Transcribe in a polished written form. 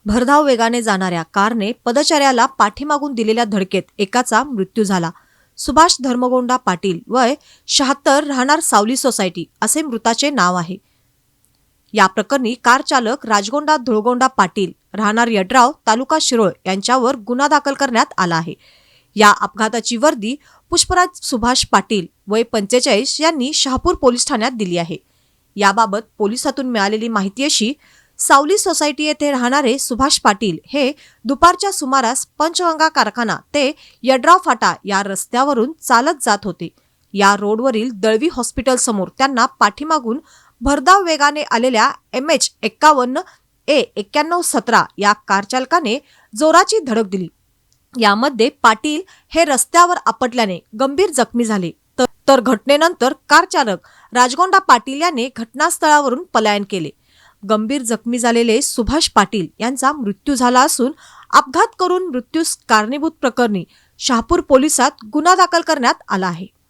भरधाव वेगाने जाणाऱ्या कारने पदचाऱ्याला पाठीमागून दिलेल्या धडकेत एकाचा मृत्यू झाला। सुभाष धर्मगोंडा पाटील वय 76 राहणार सावली सोसायटी असे मृताचे नाव आहे। या प्रकरणी कार चालक राजगोंडा धुळगोंडा पाटील राहणार यड्राव तालुका शिरोळ यांच्यावर गुन्हा दाखल करण्यात आला आहे। या अपघाताची वर्दी पुष्पराज सुभाष पाटील वय 45 यांनी शहापूर पोलीस ठाण्यात दिली आहे। याबाबत पोलिसातून मिळालेली माहिती अशी, सावली सोसायटी येथे राहणारे सुभाष पाटील हे दुपारच्या सुमारास पंचगंगा कारखाना ते यड्राव फाटा या रस्त्यावरून चालत जात होते। या रोडवरील दळवी हॉस्पिटल समोर त्यांना पाठीमागून भरधाव वेगाने आलेल्या MH51A9117 या कार चालकाने जोराची धडक दिली। यामध्ये पाटील हे रस्त्यावर आपटल्याने गंभीर जखमी झाले, तर घटनेनंतर कार चालक राजगोंडा पाटील याने घटनास्थळावरून पलायन केले। गंभीर जखमी झालेले सुभाष पाटील यांचा मृत्यू झाला असून अपघात करून मृत्यूस कारणीभूत प्रकरणी शहापूर पोलिसात गुन्हा दाखल करण्यात आला आहे।